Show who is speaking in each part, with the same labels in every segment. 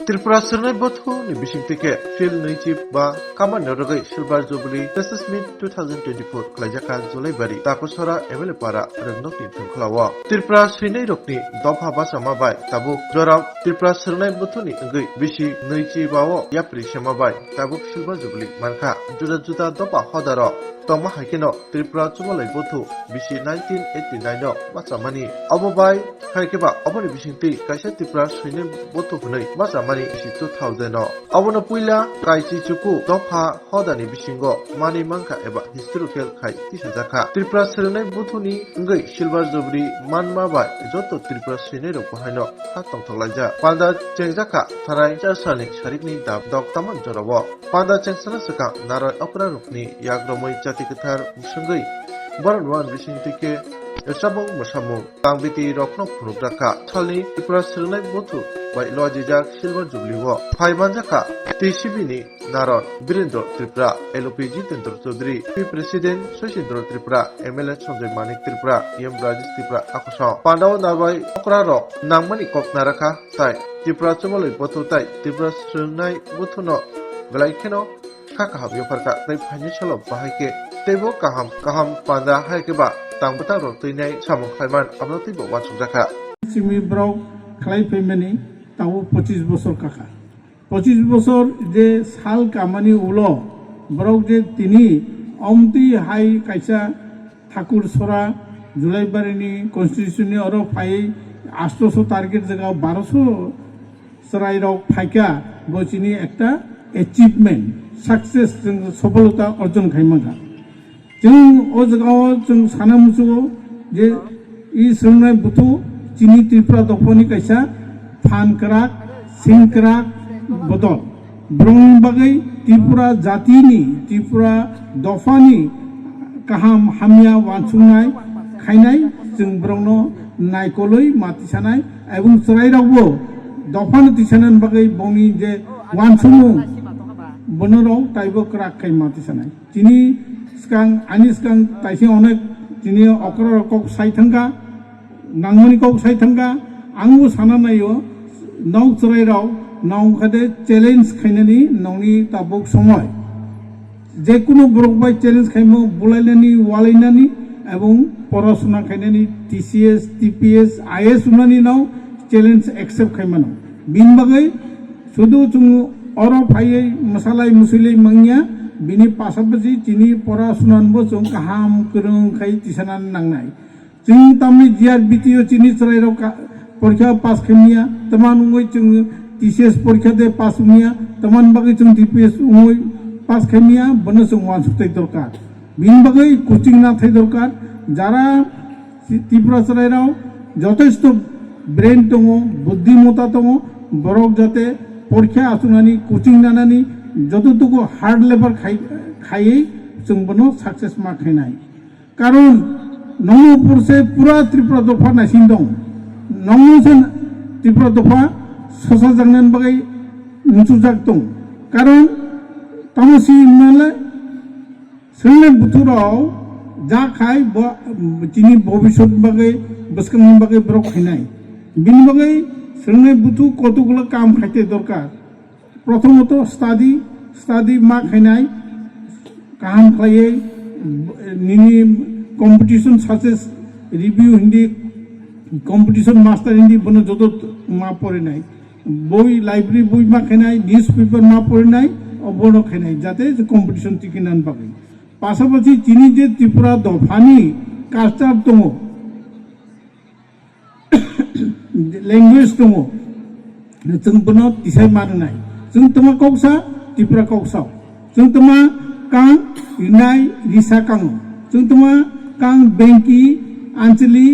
Speaker 1: त्रिपुरा सरनाय बथु नि बिसिंतिके फिल नैचिप बा कामान नरगै सिलभार जुबली टेसमिट 2024 खलाइजाखा जुलाइबारि ताकुसरा एमएलए पारा रंगनोकनि थंखलावा त्रिपुरा सैनै रकनि दफा बासामाबाय ताबु जराव त्रिपुरा सरनाय बथुनि गै बिसि नैचिबावो याप्रि सेमाबाय ताबु सिलभार जुबली मानखा जुदा जुदा दफा हदार तमा हाइकेनो त्रिपुरा चुमालै बथु बिसि 1989 नो बासामानि अबबाय हाइकेबा अबनि बिसिंति काइसा त्रिपुरा सैनै बथु हुनै बासामानि 2000 no abono puila kaisi chuku dopha hodani bisingo mani manka eba historical khai tisajaka tripura serunai buthuni ngai silver jubri manma ba joto tripura sene ro bahaino ha tongthlaija panda chengjaka tharai charsani sarikni dab dok taman jorobo panda chengsana saka narai apra rukni yagromoi chatikthar musangai baranwan bisingtike Sabong Masamu, Tangbiti Rokno Punubraka, Tali, Tripura Serunai Bothu, by Lojijak Silver Jubliwo, Paimanjaka, TCBini, Naron, Birendro Tripura, LOPG Tendro Chodri, President Soshindro Tripura, MLA Sanjay Manik Tripura, Yam Rajis Tripura Akusa, Pandaw Nabai, Okraro, Nangmani Kok Naraka, Tai, Tripura Chumali Bothu Tai, Tripura Serunai Bothuno, Valaikeno, Kakahab Yoparka, Tai Financial of Bahike, Tebo Kaham Panda Haikeba. Tangbata roteinai samung khaiman amnoti bwan sujaka
Speaker 2: simi brok khlai pemeni tawo 25 বছর কাকা 25 বছর যে সাল কামানি উলো brok যে তিনি অমতি high কাইসা ঠাকুর সরা জুলাইবারিনি কনস্টিটিউশননি or phi 800 target জায়গা 1200 সরাই রক ফাইকা বচিনি একটা অ্যাচিভমেন্ট সাকসেস সফলতা অর্জন খাইমাখা जों ओ जगाव जों साना मुसुगो जे ई सोंनाय बुथु चिनि त्रिपुरा दफानि काइसा फानकराक सिंकराक बदल ब्रं बागै त्रिपुरा जातिनि त्रिपुरा दफानि काहाम हामिया वानसुंनाय खायनाय जों ब्रंनो नायकलै मातिसानाय एबं सरायरावबो दफानि तिसानान बागै बंनि जे वानसुंनु बनराव ताइबो क्राक खाय मातिसानाय चिनि Sekarang ani sekarang taisi onek jini okra kok sai thangga nangmani kok sai thangga angbu sana nayo nau cerai rau nau kade challenge khainani nauni tabuk somoy je kuno borok bai challenge khaimo bulailani walainani ebong porashona khainani TCS TPS IS unani nau challenge accept khaimano bin bagai sudu chung oro phaiei masalai musilai mangya bini pasapaji chini porashunanbo जों kaham kurung khai tisanan nangnai जों tamni jiar bitio chini sarai ro porikha pass khemia taman ungoi जों TCS porikha de pass umia taman bagai जों TPS ungoi pass khemia bono जों wan sutai dorkar bin bagai coaching na thai dorkar jara Tripura sarai ro যথেষ্ট brain tongo buddhimota tongo borok jate porikha asunani coaching nanani যতটুকু hard labour খাইয়ে जों बनो success मा खाइनाय कारण नंगो पुरसे पूरा त्रिपुरा दफा नासिन दं नंगो से त्रिपुरा दफा ससा जांगनान बागै मुसुजाक दं कारण तामसी माले सोंनाय बुथुराव जा खाय चिनि भबिष्यत बागै बसकांनि बागै ब्रक खाइनाय बिनि बागै सोंनाय बुथु कतगुलो काम खाइते दरकार प्रथमत स्टाडी मा खाइनाय काहाम खाइए निनि competition success review Hindi competition master Hindi बनो जतो मा पढ़नाय बई लाइब्रेरी बई मा खाइनाय न्यूज पेपर मा पढ़नाय अबनो खाइनाय जाते कम्पिटिशन टिकिनान बागै पासापासि चिनि जे त्रिपुरा दफानि कालचार दङ लैंग्वेज दङ जों बनो दिसाय मारनाय जों तमा कौसा त्रिपुरा कौसा जों तमा कां इनाय रिसा कां जों तमा कां बेंकी आंचली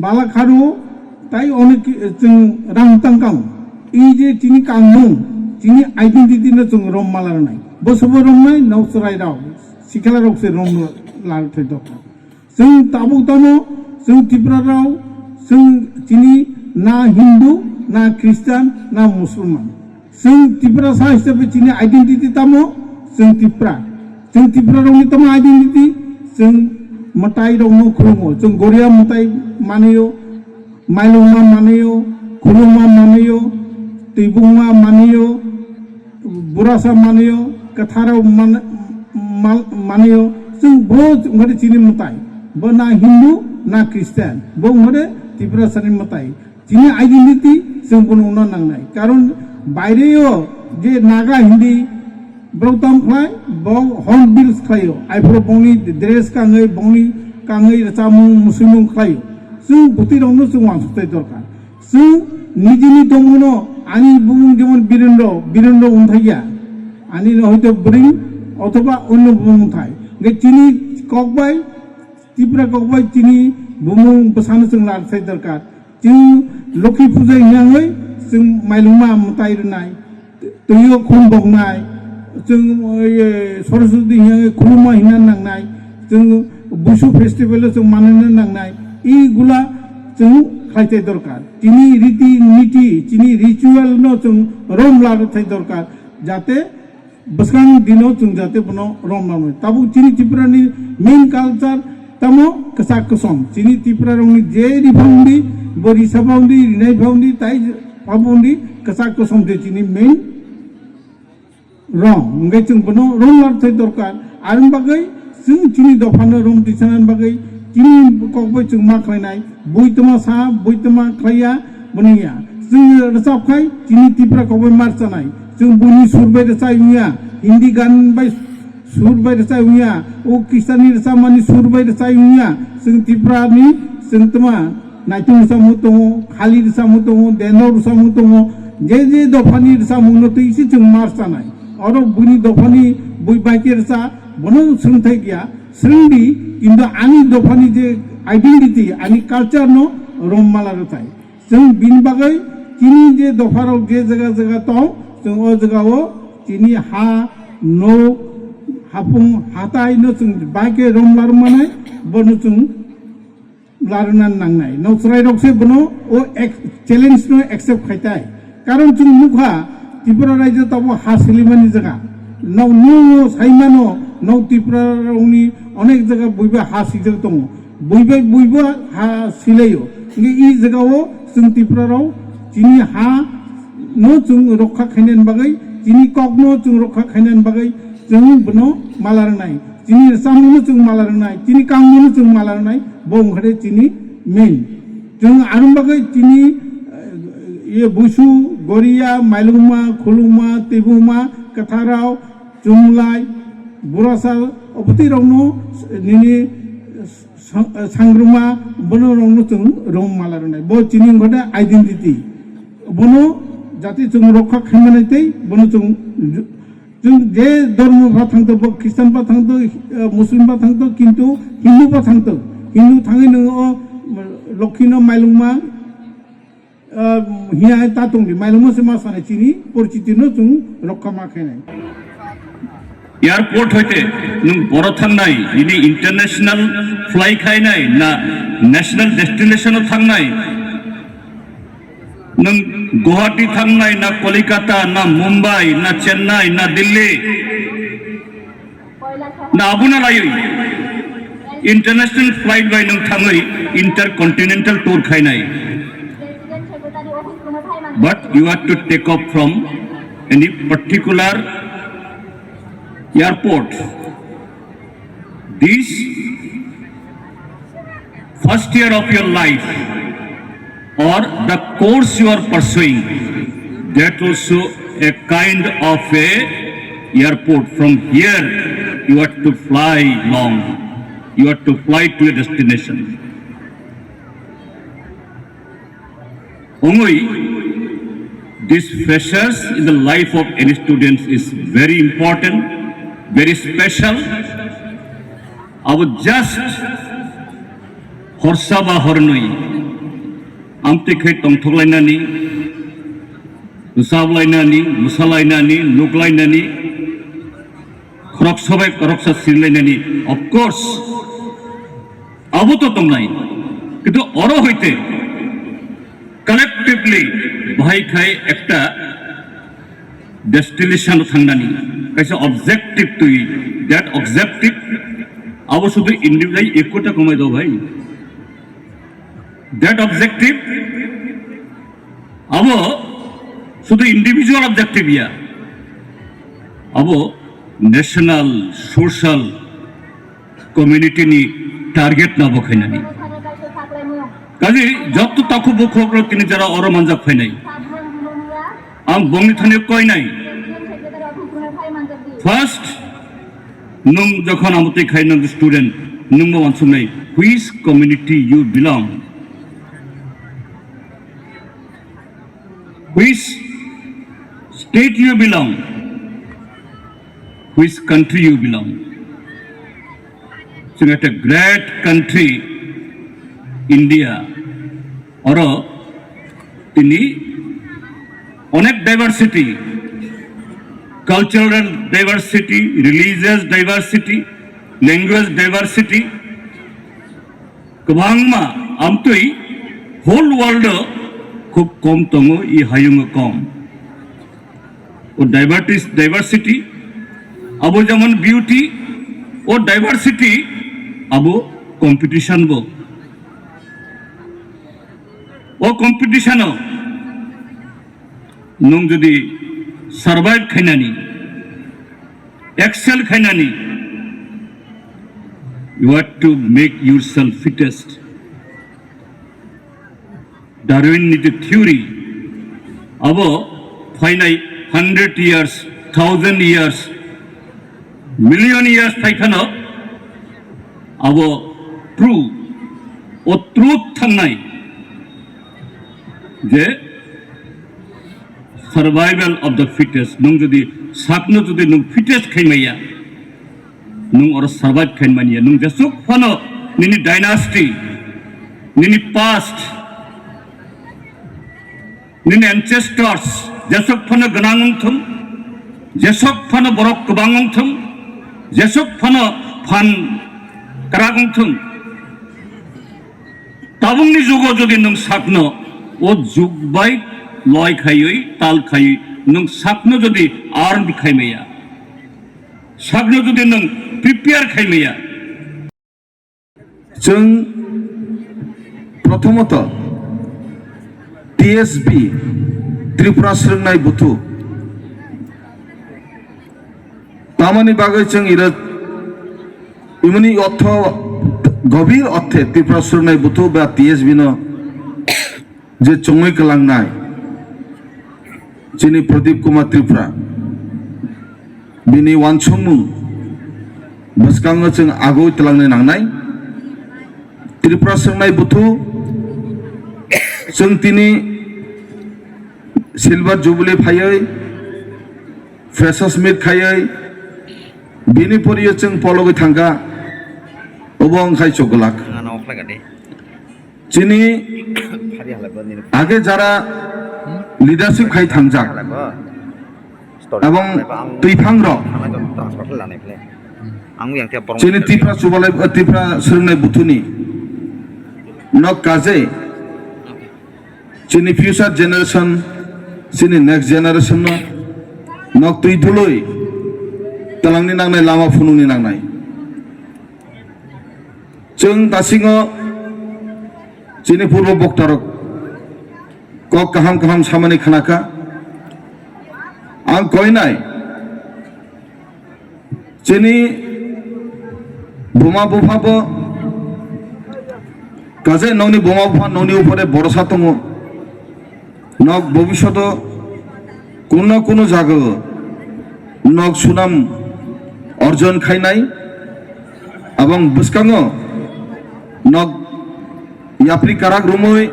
Speaker 2: बालाखारु ताई अनेक जों रामतां कां ई जे तिनि कांनु तिनि आइडेंटिटी न जों रम मालारनाय बसबो रमनाय नौसराय राव सिखाला रखसे रम लार थै दक जों ताबुक तनो जों त्रिपुरा राव जों तिनि ना हिंदू ना क्रिश्चियन ना मुसलमान जों त्रिपुरा सा हिसाबै चिनि आइडेंटिटी तामो जों त्रिपुरा रंनि तमा आइडेंटिटी जों मताई रंनो खुलुमो जों गरिया मताई मानेयो माइलमा मानेयो खुलुमा मानेयो Tibunga Manio, Burasa Manio, Katara Manio,ซึ่งโบงเดจีนิมตัยบ่นาฮินดูนาคริสเตียนบ่งเดত্রিপুরা Sunny মতাই চিনি আইডেন্টিটিซึ่งบนนั่งไหนকারণ বাইরেও যে নাগা হিন্দি ব্রতম খায় বং হর্ন বিলস খায়ো আইফ্রো বংনি ড্রেস কাঙ্গৈ বংনি কাঙ্গৈ রাচামু মুসলিম খায়োซึ่งবুতিরংনোซึ่งওয়ানসুতাই দরকারซึ่งনিজিনি দমনো আনি বুং যেমন বীরেন্দ্র উন্থাইয়া আনি হয়তো ব্রিং অথবা অন্য বুং থাই চিনি ককবাই ত্রিপুরা ককবাই চিনি বুমুং বসানো जों लारसाय दरकार जों लक्ष्मी पूजा हिङै जों माइलुमा मताय रनाय तैयो खुम बगनाय जों सरस्वती हिङै खुलुमा हिङा नांनाय जों बुसु फेस्टिवल जों माननो नांनाय इगुला जों खायथाय दरकार चिनि रीति नीति चिनि रिचुअल नो जों रम लारसाय दरकार जाते बसखां दिनो जों जाते बनो रम लानो ताबु चिनि त्रिपुरानि मेन कालचार तमो कसाक कसम चिनी त्रिपुरा रंगनी जे रिफाउंडी बोरी साबाउंडी रिनाय फाउंडी ताई फाउंडी कसाक कसम जे चिनी मेन रंग ngai जों बनो रंग लारथाय दरकार आरो बागै जों चिनी दफानो रंग दिसानान बागै चिनी ककबाय जों मा खायनाय बयतमा सा बयतमा खाया बनिया जों रसाबखाय चिनी त्रिपुरा ककबाय मारसानाय जों बुनि सुरबाय रसायनिया हिंदी गान बाय सुर बाय रसायनिया ओ किसानी रसामानि सुर बाय रसायनिया जों त्रिपुरानि जों तमा नायथुं रसामु दङ खालि रसामु दङ देनो रसामु दङ जे दफानि रसामु नतो इसे जों मारसानाय आरो बुनि दफानि बुइ बायके रसा बनो सोंथाय गैया सोंदि किन्तु आनि दफानि जे आइडेन्टिटी आनि कालचार नो रममाला रथाय जों बिनि बागै चिनि जे दफाराव जे जायगा दं जों ओ जायगायाव चिनि हा न' हापुं हाथाय नो जों बायके रम लारमानाय बनो जों लारनान नांनाय नसराय रकसे बनो ओ चैलेंज नो एक्सेप्ट खायताय कारण जों मुखा त्रिपुरा राज्य ताबो हा सिलिमानि जायगा नाव नो साइमानो नाव त्रिपुरा रावनि अनेक जायगा बयबो हा सिजों दङ बयबो हा सिलायो इ जायगायाव जों त्रिपुरा राव चिनि हा नो जों रक्षा खायनान बागै चिनि कक नो जों रक्षा खायनान बागै जों बनो मालारनाय चिनि सामुनो जों मालारनाय चिनि कांगनो जों मालारनाय बंखरे चिनि मेन जों आरो बागै चिनि ये बुसु गरिया माइलुमा खुलुमा तेबुमा कथाराव जुमलाय बुरासा अपति रंनो निनि सांग्रुमा बनो रंनो जों रं मालारनाय बो चिनि गडा आइडेन्टिटी बनो जाति जों रक्षा खायमानायतै बनो जों जे धर्म बा थांतो ख्रिस्टान बा थांतो मुस्लिम बा थांतो किन्तु हिंदू बा थांतो हिंदू थाङै नोङो लक्ष्मीनो माइलुमा हिया तातुंगि माइलुमा से मा सानाय चिनि परिचितिनो जों रक्षा मा खायनाय
Speaker 3: एयारपोर्ट होते नों बर थांनाय इनि इंटरनेशनल फ्लाइट खायनाय ना नेशनल डेस्टिनेशन थांनाय नों गुवाहाटी थांनाय ना कलिकाता ना मुंबई ना चेन्नई ना दिल्ली ना आबुना लायो इंटरनेशनल फ्लाइट बाय नों थाङै इंटरकॉन्टिनेंटल टूर खायनाय but you have to take off from any particular airport. This first year of your life or the course you are pursuing, that also a kind of a airport. From here you have to fly long, you have to fly to a destination. Only these freshers in the life of any students is very important, very special. I would just horsaba hornoi amte khai tongthlainani usablainani musalainani nuklainani khorok sabai koroksa sirlainani of course abo to tongnai kintu oro hoite collectively भाई खाई एकटा destination थांनानी कैसे objective तो that objective अब शुद्ध individual एकोटा कमाई दो भाई दैट ऑब्जेक्टिव अब শুধু ইন্ডিভিজুয়াল অবজেক্টিভ ইয়া আবো ন্যাশনাল সোশ্যাল কমিউনিটি নি টার্গেট না বখাইনানি কাজে যত তাকু বখক তিনি যারা অরমানজাক ফাইনাই আম বংনি থানে কয় নাই ফার্স্ট নং যখন আমতে খাইনা স্টুডেন্ট নং মানসুম নাই which community you belong which state you belong, which country you belong. So it's a great country, India, or তিনি অনেক diversity, cultural diversity, religious diversity, language diversity, গোবাংমা আমতই whole world খুব কম তম ই হায়ুং কম ও ডাইভার্সিটি আবো যেমন বিউটি ও ডাইভার্সিটি আবো competition বো ও কম্পিটিশন নং যদি সার্ভাইভ খাইনানি এক্সেল খাইনানি you have to make yourself fittest Darwin ni theory abo finai 100 years 1000 years million years thaikano abo true o truth thangnai je survival of the fittest nung jodi sakno jodi nung fittest khaimaya nung or survive khaimania nung jesuk phano nini dynasty nini past nini ancestors jesok phano ganangthum jesok phano borok kbangthum jesok phano phan karagthum tabungni jugo jodi nung sakno o jugbai loi khaioi tal khai nung sakno jodi arm khaimeya sakno jodi nung prepare khaimeya
Speaker 4: जों प्रथमत TSB Tripura सोलोंनाय बुथु तामानि बागै जों इमनि अर्थ गभीर अर्थे ত্রিপুরা सोलोंनाय बुथु बा TSB न जे चङै कलांनाय जिनि प्रदीप कुमार त्रिपुरा बिनि वानसुंमु बसकाङो जों आगौ तलांनो नांनाय ত্রিপুরা सोलोंनाय बुथु जों तिनि सिल्वर जुबली फायै फ्रेशर्स मिट खायै बिनि परियो जों पलगै थांगा अबं खाय चगलाक जिनि आगे जारा लिडारशिप खाय थांजा এবং তৈফাং র जिनि ত্রিপুরা जुबलाय ত্রিপুরা सोलोंनाय बुथुनि नक काजे जिनि फ्यूचर जेनारेशन जिनि नेक्स्ट जेनारेशन नक तुई धुलुई तलांनि नांनाय लामा फुनुनि नांनाय जों दासिङो जिनि पूर्व बक्तारक क काहाम काहाम सामानि खानाका आं कयनाय जिनि বোমা বুফাবো কাজে ননি বোমা বুফা ননি উপরে ভরসা দङ নক ভবিষ্যত কোনো কোনো জায়গা নক সুনাম অর্জন খাইনাই এবং বসকাঙো নক ইয়াপ্রি কারাক রুমই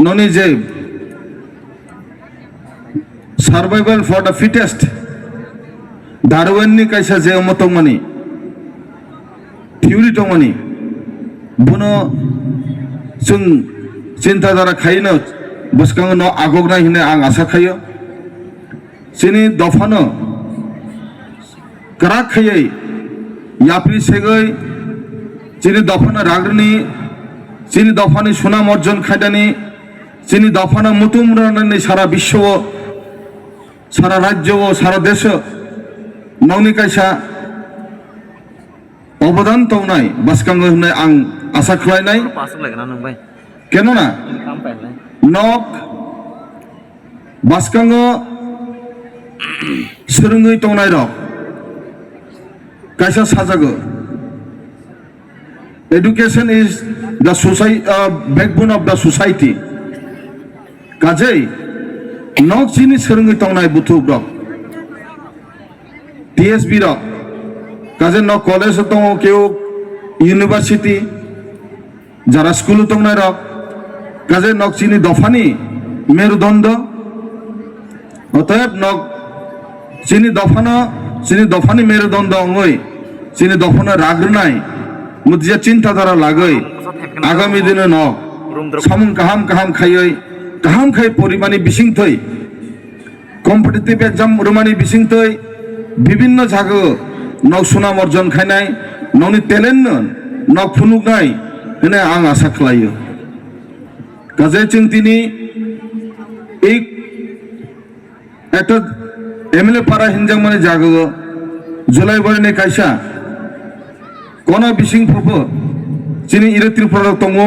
Speaker 4: ননি যে সার্ভাইভাল ফর দ্য ফিটেস্ট ডারউইনनि कायसा जे मतंगमानि थिउरि दंमानि बुनो जों चिन्ताधारा खायनो बसकाङो न आगगनाय होनना आं आसा खायो जोंनि दफानो करा खायै याप्रि सेगै जोंनि दफानो राग्रनि जोंनि दफानि सुनाम अर्जन खायदानि जोंनि दफानो मुतुम राननानै सारा विश्व सारा राज्य सारा देश नौनि कायसा अबदान दंनाय बसकाङो होननाय आं आसा खालायनाय केनना नक baskango serengui tongnai rok kaisa sajago. Education is the society, backbone of the society. Kajai nok chini serengui tongnai buthuk rok TSB rok kaje nok college tongo keu university jara school tongnai rok kaje nok chini dofani মেরুদণ্ড অতএব knock চিনি দফানি মেরুদণ্ড অঙ্গই চিনি দফানো রাগ্রনাই মুদিয়া চিন্তাধারা লাগৈ আগামী দিনে knock সামুং কাহাম খাই পরিমাণি বিসিংথৈ competitive exam রুমানি বিসিংথৈ বিভিন্ন জায়গা নক সুনাম অর্জন খাইনাই ননি টেলেন্ট নক ফুনুকনাই হেনে आं आसा खालायो কাজে जों दिनै এই একটা এমএলএ পাড়া হিনজাং মানে জাগো জুলাই বরনে কাইসা কোন বিসিং ফপ চিনি ইরে ত্রিপুরা তঙ্গ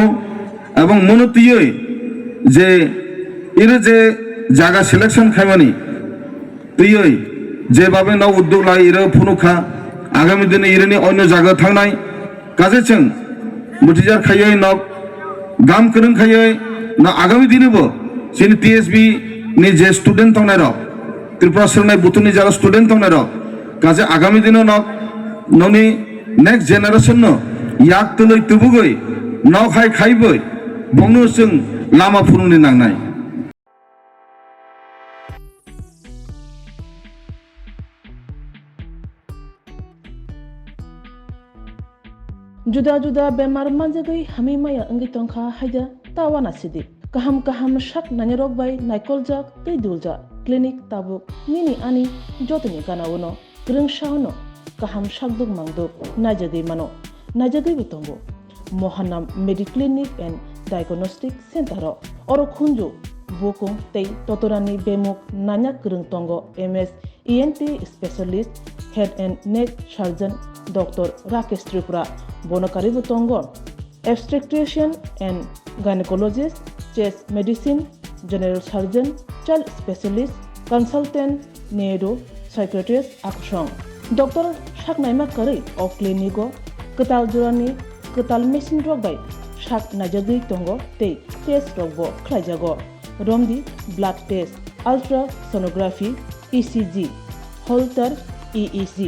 Speaker 4: এবং মনতিয় যে ইরে যে জায়গা সিলেকশন খাইমানি তুই যেভাবে ন উদ্যোগ লাই ইরে ফুনুখা আগামী দিনে ইরেনি অন্য জায়গা থাকনাই কাজে जों মুটিজার খাইয় নক গাম করং খাইয় না আগামী দিনেবো চিনি টিএসবি नि जे स्टूडेंट तंगनाय रक त्रिपुरा सोलोंनाय बुथुनि जारा स्टूडेंट तंगनाय रक काजे आगामी दिनाव नक ननि नेक्स्ट जेनारेशन न याक तलै तुबुगै नाव खाइबै बंनो जों लामा फुरुंनि नांनाय
Speaker 5: जुदा जुदा बेमार मानजागै हामिमाया अंगि तंखा हायदा तावाना सिदि kaham shak nanyarok bai naikol jak tei duljak klinik tabuk nini ani jotoni ganawono grengshauno kaham shakduk mangduk najagei mano najagei bitongo Mohanam Mediclinic and Diagnostic Center oro khunju bokong tei totorani bemuk nanyak greng tongo MS ENT specialist head and neck surgeon Dr. Rakesh Tripura bonokari bitongo obstetrician and gynecologist chest medicine, general surgeon, child specialist, consultant, neuro, psychiatrist, akusong. Doctor shak naima kari of clinico, ketal jurani, ketal machine rok bai, shak najagui tongo, te test rokbo, klajago, romdi, blood test, ultrasonography, ECG, Holter, EEG,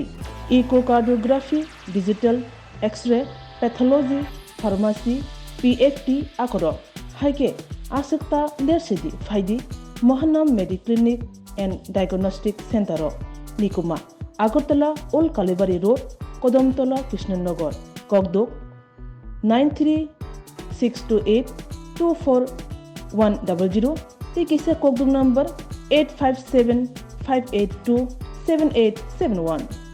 Speaker 5: echocardiography, digital, X-ray, pathology, pharmacy, PFT, akoro. Haike asukta lersidi faidi Mohanam Mediclinic and Diagnostic Center Nikuma Agartala Old Kalibari Road Kodamtola Krishnanagar Kogdok 93-628-24100 Tikisa Kogdok number 857-582-7871